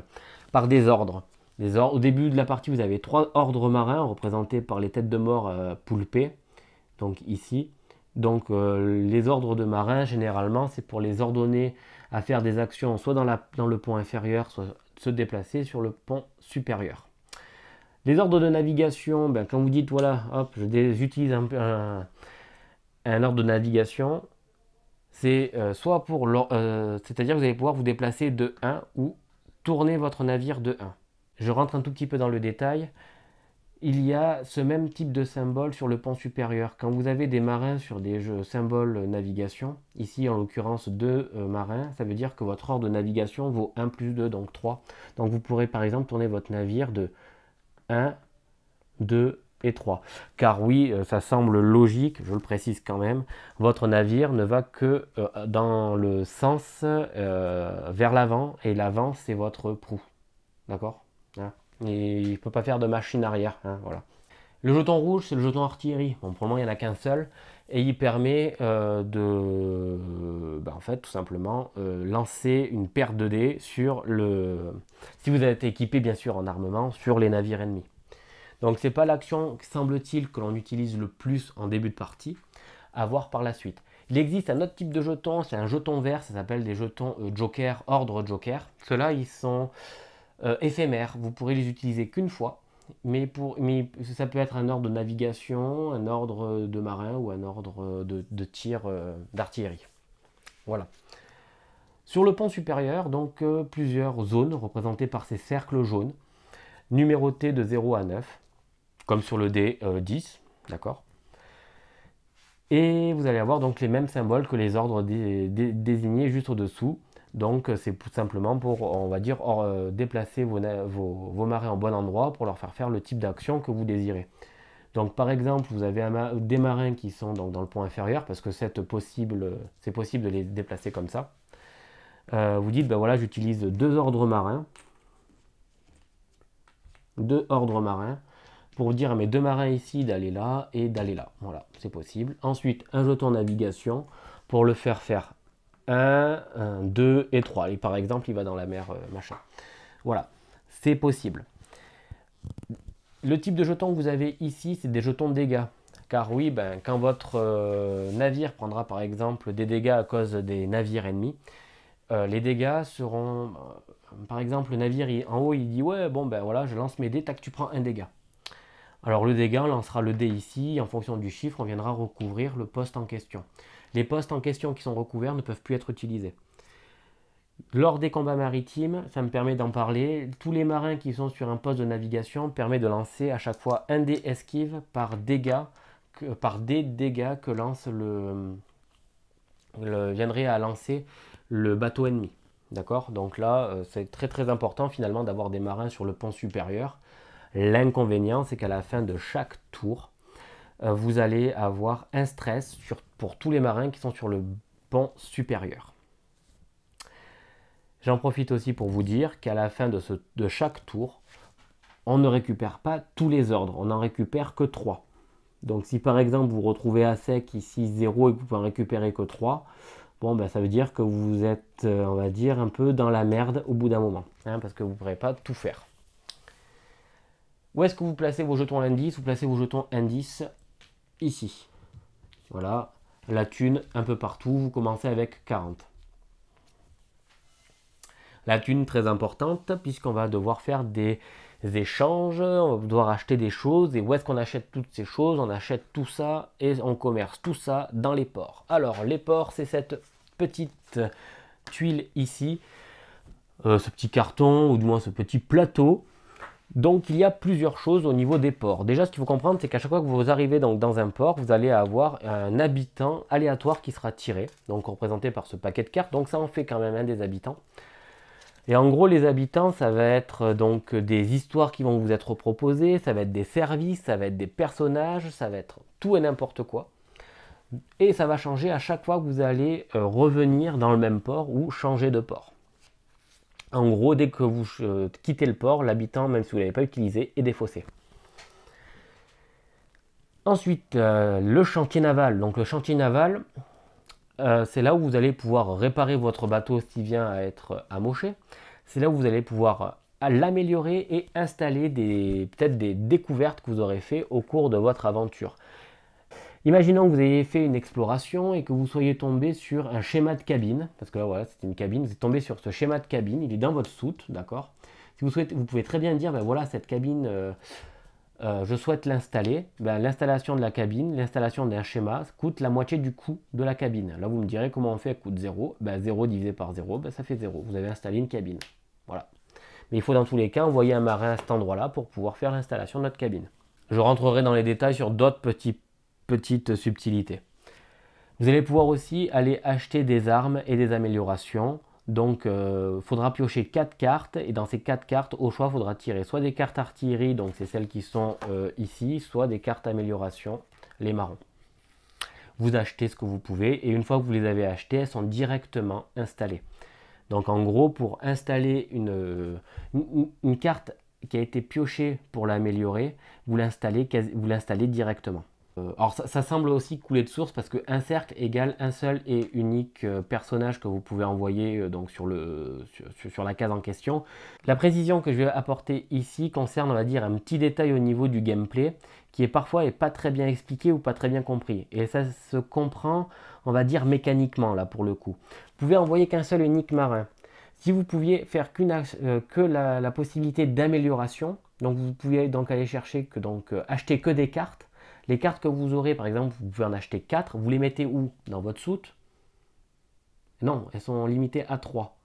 par des ordres. Au début de la partie, vous avez 3 ordres marins représentés par les têtes de mort poulpées, donc ici. Donc les ordres de marins, généralement, c'est pour les ordonner à faire des actions soit dans le pont inférieur, soit se déplacer sur le pont supérieur. Les ordres de navigation, quand vous dites voilà, hop, j'utilise un ordre de navigation, c'est soit pour c'est-à-dire que vous allez pouvoir vous déplacer de 1 ou tourner votre navire de 1. Je rentre un tout petit peu dans le détail. Il y a ce même type de symbole sur le pont supérieur. Quand vous avez des marins sur des symboles navigation, ici en l'occurrence 2 marins, ça veut dire que votre ordre de navigation vaut 1 plus 2, donc 3. Donc vous pourrez par exemple tourner votre navire de 1, 2 et 3. Car oui, ça semble logique, je le précise quand même, votre navire ne va que dans le sens vers l'avant, et l'avant c'est votre proue. D'accord, hein. Et il ne peut pas faire de machine arrière, hein, voilà. Le jeton rouge, c'est le jeton artillerie. Bon, pour le moment, il n'y en a qu'un seul. Et il permet en fait, tout simplement, lancer une paire de dés sur si vous êtes équipé, bien sûr, en armement, sur les navires ennemis. Donc, ce n'est pas l'action, semble-t-il, que l'on utilise le plus en début de partie. À voir par la suite. Il existe un autre type de jeton, c'est un jeton vert, ça s'appelle des jetons joker, ordre joker. Ceux-là, ils sont éphémères. Vous pourrez les utiliser qu'une fois. Mais ça peut être un ordre de navigation, un ordre de marin ou un ordre de tir d'artillerie. Voilà. Sur le pont supérieur, donc plusieurs zones représentées par ces cercles jaunes, numérotés de 0 à 9, comme sur le dé 10, d'accord. Et vous allez avoir donc les mêmes symboles que les ordres désignés juste au-dessous. Donc c'est tout simplement pour, on va dire, déplacer vos marins au bon endroit pour leur faire le type d'action que vous désirez. Donc par exemple, vous avez des marins qui sont donc dans le pont inférieur, parce que c'est possible de les déplacer comme ça. Vous dites, voilà, j'utilise 2 ordres marins. 2 ordres marins pour vous dire à mes 2 marins ici d'aller là et d'aller là. Voilà, c'est possible. Ensuite, un jeton navigation pour le faire 1, 2 et 3. Et par exemple, il va dans la mer, machin. Voilà, c'est possible. Le type de jeton que vous avez ici, c'est des jetons de dégâts. Car oui, quand votre navire prendra par exemple des dégâts à cause des navires ennemis, les dégâts seront, par exemple, le navire en haut, il dit ouais, bon ben voilà, je lance mes dés, tac, tu prends un dégât. Alors le dégât, on lancera le dé ici, en fonction du chiffre, on viendra recouvrir le poste en question. Les postes en question qui sont recouverts ne peuvent plus être utilisés. Lors des combats maritimes, ça me permet d'en parler, tous les marins qui sont sur un poste de navigation permet de lancer à chaque fois un dé esquive par des dégâts que lance viendrait à lancer le bateau ennemi. D'accord? Donc là, c'est très très important finalement d'avoir des marins sur le pont supérieur. L'inconvénient, c'est qu'à la fin de chaque tour, vous allez avoir un stress pour tous les marins qui sont sur le pont supérieur. J'en profite aussi pour vous dire qu'à la fin de chaque tour, on ne récupère pas tous les ordres, on n'en récupère que 3. Donc si par exemple vous retrouvez à sec ici 0 et que vous pouvez en récupérer que 3, bon ben ça veut dire que vous êtes, on va dire, un peu dans la merde au bout d'un moment, hein, parce que vous ne pourrez pas tout faire. Où est-ce que vous placez vos jetons indices? Vous placez vos jetons indices ici. Voilà, la thune un peu partout, vous commencez avec 40. La thune très importante puisqu'on va devoir faire des échanges, on va devoir acheter des choses. Et où est-ce qu'on achète toutes ces choses? On achète tout ça et on commerce tout ça dans les ports. Alors les ports, c'est cette petite tuile ici, ce petit carton ou du moins ce petit plateau. Donc il y a plusieurs choses au niveau des ports. Déjà, ce qu'il faut comprendre, c'est qu'à chaque fois que vous arrivez donc dans un port, vous allez avoir un habitant aléatoire qui sera tiré, donc représenté par ce paquet de cartes. Donc ça en fait quand même un des habitants. Et en gros, les habitants, ça va être donc des histoires qui vont vous être proposées, ça va être des services, ça va être des personnages, ça va être tout et n'importe quoi. Et ça va changer à chaque fois que vous allez revenir dans le même port ou changer de port. En gros, dès que vous quittez le port, l'habitant, même si vous ne l'avez pas utilisé, est défaussé. Ensuite, le chantier naval. Donc le chantier naval, c'est là où vous allez pouvoir réparer votre bateau s'il vient à être amoché. C'est là où vous allez pouvoir l'améliorer et installer peut-être des découvertes que vous aurez fait au cours de votre aventure. Imaginons que vous ayez fait une exploration et que vous soyez tombé sur un schéma de cabine, parce que là voilà, c'est une cabine, vous êtes tombé sur ce schéma de cabine, il est dans votre soute, d'accord? Si vous souhaitez, vous pouvez très bien dire, ben voilà, cette cabine, je souhaite l'installer. Ben, l'installation de la cabine, l'installation d'un schéma coûte la moitié du coût de la cabine. Là, vous me direz comment on fait, elle coûte 0. Ben, 0 divisé par 0, ben, ça fait 0. Vous avez installé une cabine. Voilà. Mais il faut dans tous les cas envoyer un marin à cet endroit-là pour pouvoir faire l'installation de notre cabine. Je rentrerai dans les détails sur d'autres petites subtilités. Vous allez pouvoir aussi aller acheter des armes et des améliorations. Donc, il faudra piocher 4 cartes et dans ces 4 cartes, au choix, il faudra tirer soit des cartes artillerie, donc c'est celles qui sont ici, soit des cartes amélioration, les marrons. Vous achetez ce que vous pouvez et une fois que vous les avez achetées, elles sont directement installées. Donc, en gros, pour installer une carte qui a été piochée pour l'améliorer, vous l'installez directement. Alors ça semble aussi couler de source parce qu'un cercle égale un seul et unique personnage que vous pouvez envoyer donc sur la case en question. La précision que je vais apporter ici concerne, on va dire, un petit détail au niveau du gameplay qui est parfois pas très bien expliqué ou pas très bien compris. Et ça se comprend, on va dire, mécaniquement là pour le coup. Vous pouvez envoyer qu'un seul et unique marin. Si vous pouviez faire que la possibilité d'amélioration, donc vous pouviez donc aller chercher acheter que des cartes. Les cartes que vous aurez, par exemple, vous pouvez en acheter 4. Vous les mettez où? Dans votre soute? Non, elles sont limitées à 3.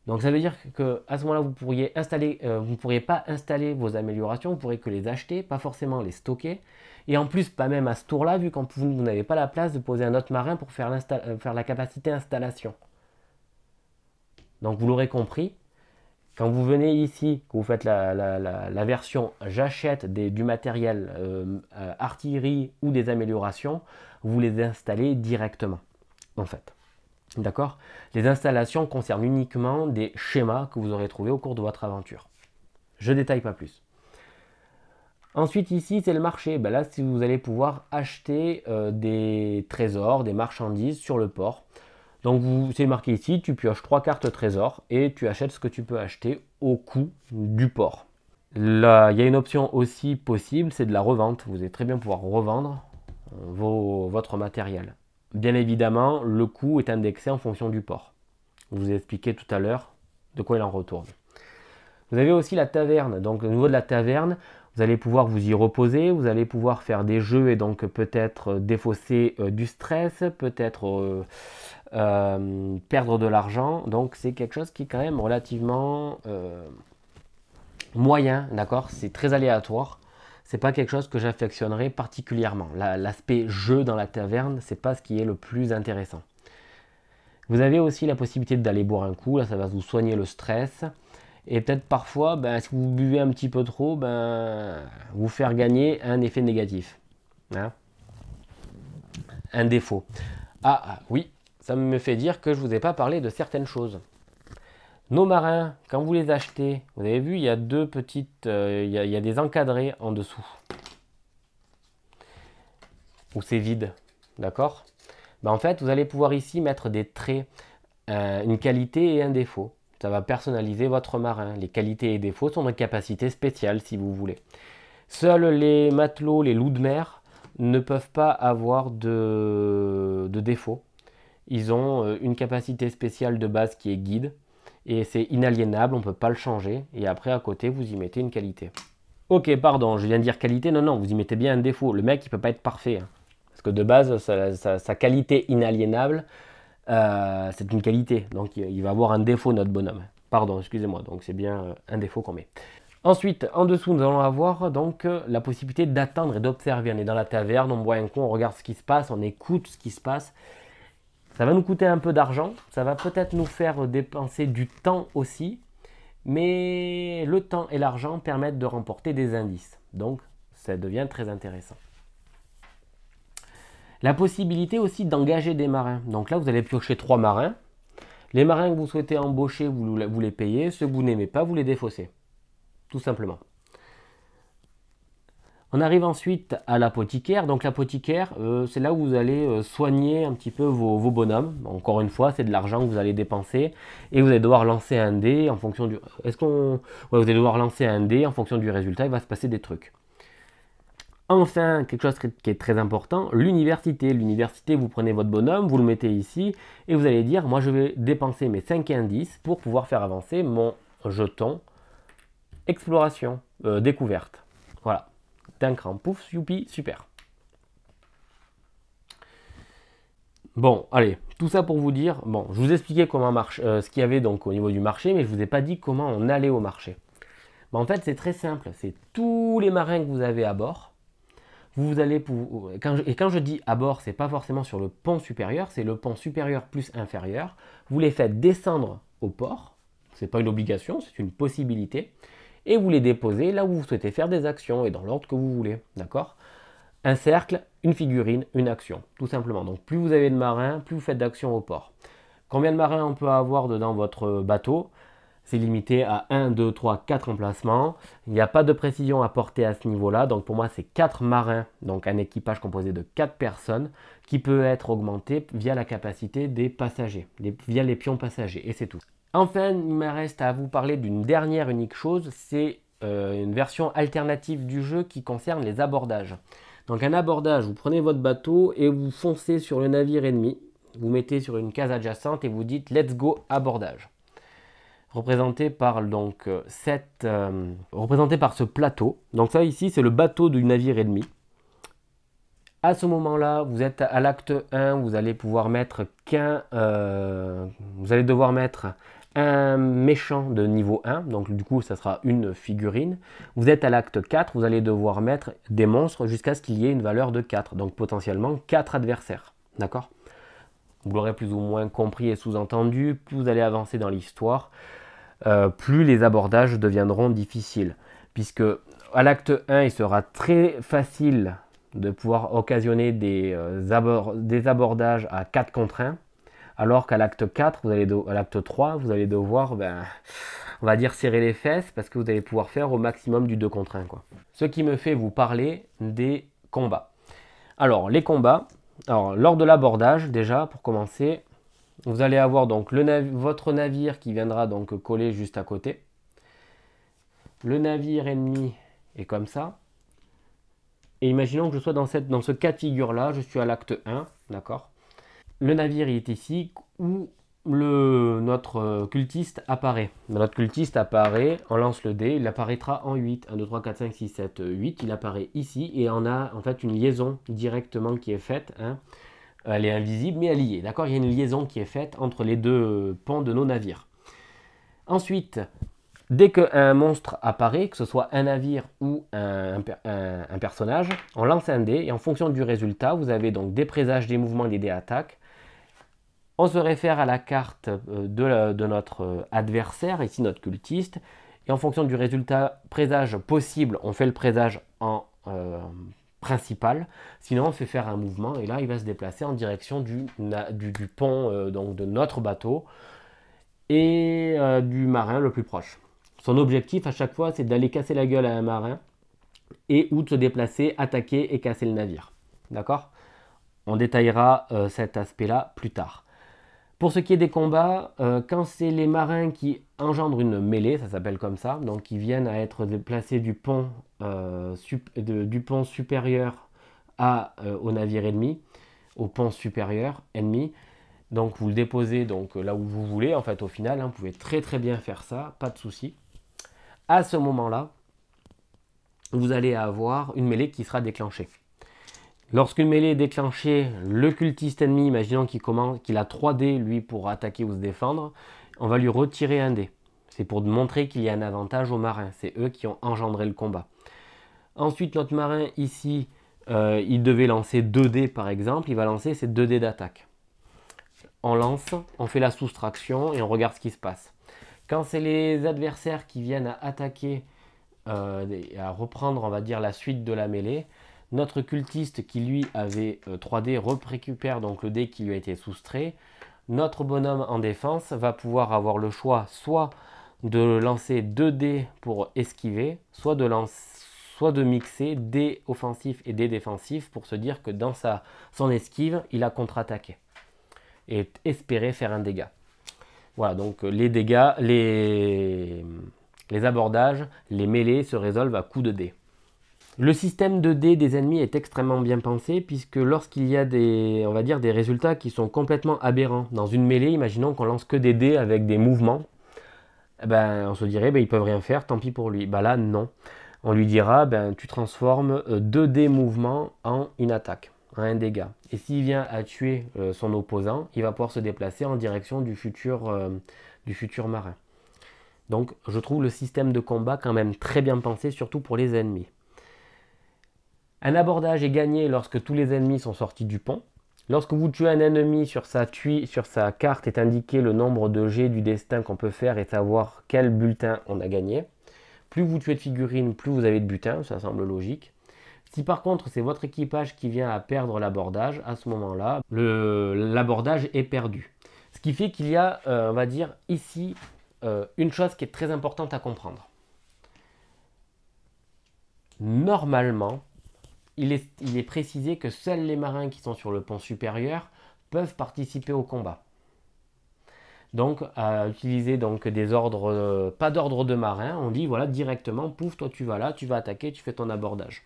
Donc ça veut dire qu'à ce moment-là, vous ne pourriez pas installer vos améliorations, vous pourrez que les acheter, pas forcément les stocker. Et en plus, pas même à ce tour-là, vu que vous n'avez pas la place de poser un autre marin pour faire la capacité installation. Donc vous l'aurez compris, quand vous venez ici, que vous faites la version j'achète du matériel artillerie ou des améliorations, vous les installez directement, en fait. D'accord? Les installations concernent uniquement des schémas que vous aurez trouvés au cours de votre aventure. Je ne détaille pas plus. Ensuite, ici, c'est le marché. Ben là, si vous allez pouvoir acheter des trésors, des marchandises sur le port. Donc c'est marqué ici, tu pioches 3 cartes trésor et tu achètes ce que tu peux acheter au coût du port. Là, il y a une option aussi possible, c'est de la revente. Vous allez très bien pouvoir revendre votre matériel. Bien évidemment, le coût est indexé en fonction du port. Je vous ai expliqué tout à l'heure de quoi il en retourne. Vous avez aussi la taverne. Donc au niveau de la taverne, vous allez pouvoir vous y reposer, vous allez pouvoir faire des jeux et donc peut-être défausser du stress, peut-être perdre de l'argent. Donc c'est quelque chose qui est quand même relativement moyen, d'accord? C'est très aléatoire. C'est pas quelque chose que j'affectionnerais particulièrement. L'aspect jeu dans la taverne, c'est pas ce qui est le plus intéressant. Vous avez aussi la possibilité d'aller boire un coup, là ça va vous soigner le stress. Et peut-être parfois, ben, si vous buvez un petit peu trop, ben, vous faire gagner un effet négatif. Hein, un défaut. Oui, ça me fait dire que je ne vous ai pas parlé de certaines choses. Nos marins, quand vous les achetez, vous avez vu, il y a deux petites, il y a des encadrés en dessous. Où c'est vide, d'accord? Ben, en fait, vous allez pouvoir ici mettre des traits, une qualité et un défaut. Ça va personnaliser votre marin. Les qualités et défauts sont de capacité spéciale si vous voulez. Seuls les matelots, les loups de mer ne peuvent pas avoir de défaut. Ils ont une capacité spéciale de base qui est guide et c'est inaliénable, on ne peut pas le changer. Et après à côté vous y mettez une qualité. Ok, pardon, je viens de dire qualité, non, vous y mettez bien un défaut. Le mec il ne peut pas être parfait. Hein. Parce que de base sa qualité inaliénable, c'est une qualité. Donc il va avoir un défaut notre bonhomme. Pardon, excusez-moi, donc c'est bien un défaut qu'on met. Ensuite, en dessous, nous allons avoir donc la possibilité d'attendre et d'observer. On est dans la taverne, on boit un coup, on regarde ce qui se passe, on écoute ce qui se passe. Ça va nous coûter un peu d'argent, ça va peut-être nous faire dépenser du temps aussi, mais le temps et l'argent permettent de remporter des indices. Donc, ça devient très intéressant. La possibilité aussi d'engager des marins. Donc là, vous allez piocher 3 marins. Les marins que vous souhaitez embaucher, vous les payez. Ceux que vous n'aimez pas, vous les défaussez. Tout simplement. On arrive ensuite à l'apothicaire. Donc l'apothicaire, c'est là où vous allez soigner un petit peu vos bonhommes. Encore une fois, c'est de l'argent que vous allez dépenser et vous allez devoir lancer un dé en fonction du. Vous allez devoir lancer un dé en fonction du résultat. Il va se passer des trucs. Enfin, quelque chose qui est très important, l'université. L'université, vous prenez votre bonhomme, vous le mettez ici et vous allez dire, moi je vais dépenser mes 5 indices pour pouvoir faire avancer mon jeton exploration, découverte. Voilà. D'un cran, pouf, youpi, super. Bon, allez, tout ça pour vous dire, bon, je vous expliquais comment marche, ce qu'il y avait donc au niveau du marché, mais je ne vous ai pas dit comment on allait au marché. Bon, en fait, c'est très simple, c'est tous les marins que vous avez à bord, vous allez quand je dis à bord, c'est pas forcément sur le pont supérieur, c'est le pont supérieur plus inférieur. Vous les faites descendre au port, c'est pas une obligation, c'est une possibilité, et vous les déposez là où vous souhaitez faire des actions et dans l'ordre que vous voulez, d'accord? Un cercle, une figurine, une action, tout simplement. Donc plus vous avez de marins, plus vous faites d'actions au port. Combien de marins on peut avoir dedans votre bateau? C'est limité à 1, 2, 3, 4 emplacements. Il n'y a pas de précision à porter à ce niveau-là. Donc pour moi, c'est 4 marins, donc un équipage composé de 4 personnes qui peut être augmenté via la capacité des passagers, via les pions passagers. Et c'est tout. Enfin, il me reste à vous parler d'une dernière unique chose. C'est une version alternative du jeu qui concerne les abordages. Donc un abordage, vous prenez votre bateau et vous foncez sur le navire ennemi. Vous mettez sur une case adjacente et vous dites « Let's go abordage ». Représenté par ce plateau. Donc ça ici c'est le bateau du navire ennemi. À ce moment-là, vous êtes à l'acte 1, vous allez pouvoir mettre vous allez devoir mettre un méchant de niveau 1, donc du coup ça sera une figurine. Vous êtes à l'acte 4, vous allez devoir mettre des monstres jusqu'à ce qu'il y ait une valeur de 4, donc potentiellement 4 adversaires. D'accord? Vous l'aurez plus ou moins compris et sous-entendu, plus vous allez avancer dans l'histoire, plus les abordages deviendront difficiles. Puisque à l'acte 1, il sera très facile de pouvoir occasionner des abordages à 4 contre 1, alors qu'à l'acte 4, à l'acte 3, vous allez devoir, on va dire, serrer les fesses, parce que vous allez pouvoir faire au maximum du 2 contre 1. Quoi. Ce qui me fait vous parler des combats. Alors, les combats, lors de l'abordage, déjà, pour commencer, vous allez avoir donc votre navire qui viendra donc coller juste à côté. Le navire ennemi est comme ça. Et imaginons que je sois dans ce cas de figure-là, je suis à l'acte 1, d'accord? Le navire est ici, où le notre cultiste apparaît. Notre cultiste apparaît, on lance le dé, il apparaîtra en 8. 1, 2, 3, 4, 5, 6, 7, 8. Il apparaît ici et on a en fait une liaison directement qui est faite. Hein. Elle est invisible, mais elle y est. D'accord, il y a une liaison qui est faite entre les deux ponts de nos navires. Ensuite, dès qu'un monstre apparaît, que ce soit un navire ou un personnage, on lance un dé et en fonction du résultat, vous avez donc des présages, des mouvements, des dés attaques. On se réfère à la carte de notre adversaire, ici notre cultiste, et en fonction du résultat présage possible, on fait le présage en principal, sinon on fait faire un mouvement, et là il va se déplacer en direction du pont donc de notre bateau, et du marin le plus proche. Son objectif à chaque fois, c'est d'aller casser la gueule à un marin, et ou de se déplacer, attaquer et casser le navire. D'accord ? On détaillera cet aspect-là plus tard. Pour ce qui est des combats, quand c'est les marins qui engendrent une mêlée, ça s'appelle comme ça, donc qui viennent à être déplacés du pont supérieur au navire ennemi, au pont supérieur ennemi, donc vous le déposez donc, là où vous voulez, en fait au final, hein, vous pouvez très très bien faire ça, pas de souci. À ce moment-là, vous allez avoir une mêlée qui sera déclenchée. Lorsqu'une mêlée est déclenchée, le cultiste ennemi, imaginons qu'il a 3 dés lui pour attaquer ou se défendre, on va lui retirer un dé. C'est pour montrer qu'il y a un avantage aux marins, c'est eux qui ont engendré le combat. Ensuite, notre marin ici, il devait lancer 2 dés par exemple, il va lancer ses 2 dés d'attaque. On lance, on fait la soustraction et on regarde ce qui se passe. Quand c'est les adversaires qui viennent à attaquer, à reprendre on va dire la suite de la mêlée, notre cultiste qui lui avait 3 dés récupère donc le dé qui lui a été soustrait. Notre bonhomme en défense va pouvoir avoir le choix soit de lancer 2 dés pour esquiver, soit de mixer dés offensifs et dés défensifs pour se dire que dans son esquive, il a contre-attaqué et espérer faire un dégât. Voilà, donc les dégâts, les abordages, les mêlées se résolvent à coups de dés. Le système de dés des ennemis est extrêmement bien pensé puisque lorsqu'il y a on va dire, des résultats qui sont complètement aberrants. Dans une mêlée, imaginons qu'on lance que des dés avec des mouvements, on se dirait ils peuvent rien faire, tant pis pour lui. Là non, on lui dira tu transformes 2 dés mouvements en une attaque, en un dégât. Et s'il vient à tuer son opposant, il va pouvoir se déplacer en direction du futur marin. Donc je trouve le système de combat quand même très bien pensé, surtout pour les ennemis. Un abordage est gagné lorsque tous les ennemis sont sortis du pont. Lorsque vous tuez un ennemi, sur sa carte est indiqué le nombre de jets du destin qu'on peut faire et savoir quel bulletin on a gagné. Plus vous tuez de figurines, plus vous avez de bulletins, ça semble logique. Si par contre c'est votre équipage qui vient à perdre l'abordage, à ce moment-là, l'abordage est perdu. Ce qui fait qu'il y a, on va dire, ici, une chose qui est très importante à comprendre. Normalement, il est précisé que seuls les marins qui sont sur le pont supérieur peuvent participer au combat. Donc, à utiliser donc, des ordres, pas d'ordre de marin, on dit voilà directement, pouf, toi tu vas là, tu vas attaquer, tu fais ton abordage.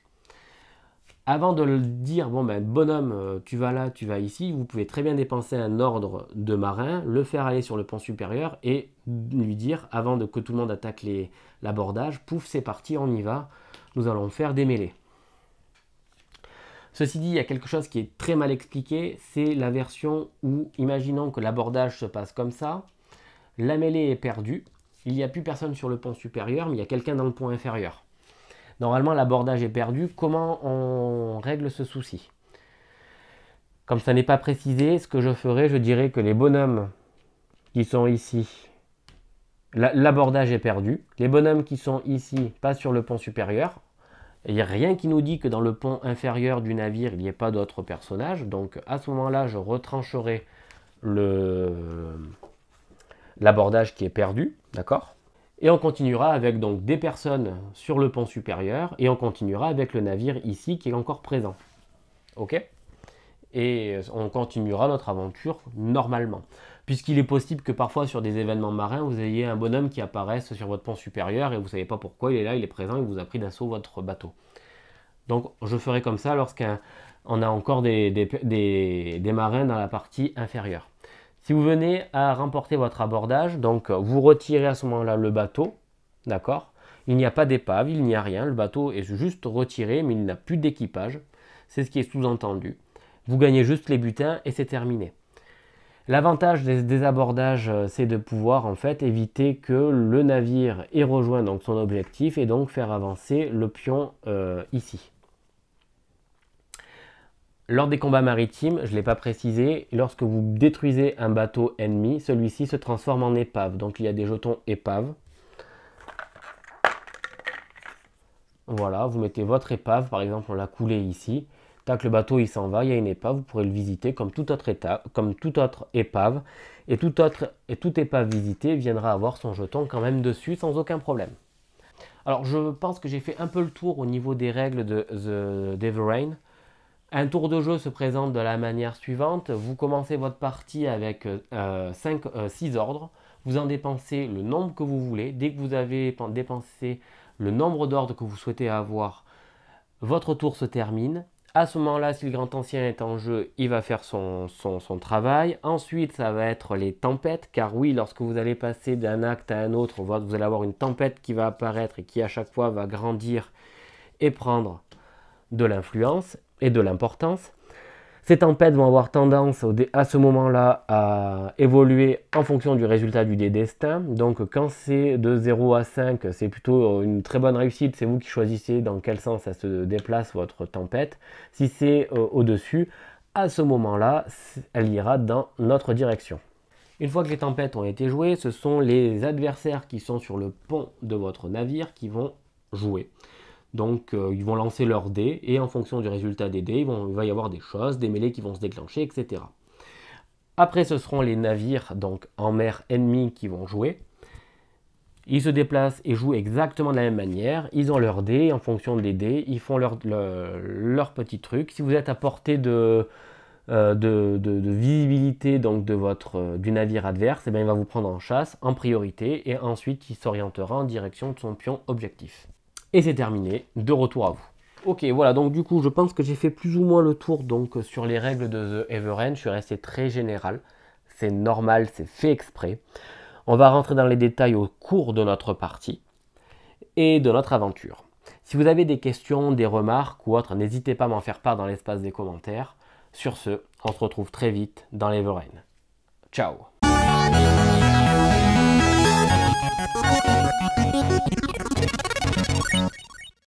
Avant de le dire, bonhomme, tu vas là, tu vas ici, vous pouvez très bien dépenser un ordre de marin, le faire aller sur le pont supérieur et lui dire, avant que tout le monde attaque l'abordage, pouf, c'est parti, on y va, nous allons faire des mêlées. Ceci dit, il y a quelque chose qui est très mal expliqué, c'est la version où, imaginons que l'abordage se passe comme ça, la mêlée est perdue, il n'y a plus personne sur le pont supérieur, mais il y a quelqu'un dans le pont inférieur. Normalement, l'abordage est perdu, comment on règle ce souci? Comme ça n'est pas précisé, ce que je ferai, je dirais que les bonhommes qui sont ici, l'abordage est perdu, les bonhommes qui sont ici passent sur le pont supérieur. Il n'y a rien qui nous dit que dans le pont inférieur du navire, il n'y ait pas d'autres personnages. Donc à ce moment-là, je retrancherai l'abordage qui est perdu, d'accord? Et on continuera avec donc des personnes sur le pont supérieur et on continuera avec le navire ici qui est encore présent. Ok? Et on continuera notre aventure normalement. Puisqu'il est possible que parfois sur des événements marins, vous ayez un bonhomme qui apparaisse sur votre pont supérieur et vous ne savez pas pourquoi, il est là, il est présent, il vous a pris d'assaut votre bateau. Donc je ferai comme ça lorsqu'on a encore des marins dans la partie inférieure. Si vous venez à remporter votre abordage, donc vous retirez à ce moment-là le bateau, d'accord? Il n'y a pas d'épave, il n'y a rien, le bateau est juste retiré, mais il n'a plus d'équipage. C'est ce qui est sous-entendu. Vous gagnez juste les butins et c'est terminé. L'avantage des abordages, c'est de pouvoir en fait éviter que le navire ait rejoint donc son objectif et donc faire avancer le pion ici. Lors des combats maritimes, je ne l'ai pas précisé, lorsque vous détruisez un bateau ennemi, celui-ci se transforme en épave. Donc il y a des jetons épave. Voilà, vous mettez votre épave, par exemple on l'a coulé ici. Tac, le bateau il s'en va, il y a une épave, vous pourrez le visiter comme toute autre épave. Et toute épave visitée viendra avoir son jeton quand même dessus sans aucun problème. Alors je pense que j'ai fait un peu le tour au niveau des règles de The Everrain. Un tour de jeu se présente de la manière suivante. Vous commencez votre partie avec 6 ordres. Vous en dépensez le nombre que vous voulez. Dès que vous avez dépensé le nombre d'ordres que vous souhaitez avoir, votre tour se termine. À ce moment-là, si le grand ancien est en jeu, il va faire son travail. Ensuite, ça va être les tempêtes. Car oui, lorsque vous allez passer d'un acte à un autre, vous allez avoir une tempête qui va apparaître et qui à chaque fois va grandir et prendre de l'influence et de l'importance. Ces tempêtes vont avoir tendance à ce moment-là à évoluer en fonction du résultat du dé destin. Donc quand c'est de 0 à 5, c'est plutôt une très bonne réussite. C'est vous qui choisissez dans quel sens ça se déplace votre tempête. Si c'est au-dessus, à ce moment-là, elle ira dans notre direction. Une fois que les tempêtes ont été jouées, ce sont les adversaires qui sont sur le pont de votre navire qui vont jouer. Donc ils vont lancer leurs dés et en fonction du résultat des dés, il va y avoir des choses, des mêlées qui vont se déclencher, etc. Après ce seront les navires donc en mer ennemis qui vont jouer. Ils se déplacent et jouent exactement de la même manière. Ils ont leurs dés, en fonction des dés, ils font leur petit truc. Si vous êtes à portée de visibilité donc du navire adverse, eh bien, il va vous prendre en chasse en priorité et ensuite il s'orientera en direction de son pion objectif. Et c'est terminé, de retour à vous. Ok, voilà, donc du coup, je pense que j'ai fait plus ou moins le tour donc sur les règles de The Everrain. Je suis resté très général. C'est normal, c'est fait exprès. On va rentrer dans les détails au cours de notre partie et de notre aventure. Si vous avez des questions, des remarques ou autres, n'hésitez pas à m'en faire part dans l'espace des commentaires. Sur ce, on se retrouve très vite dans l'Everrain. Ciao!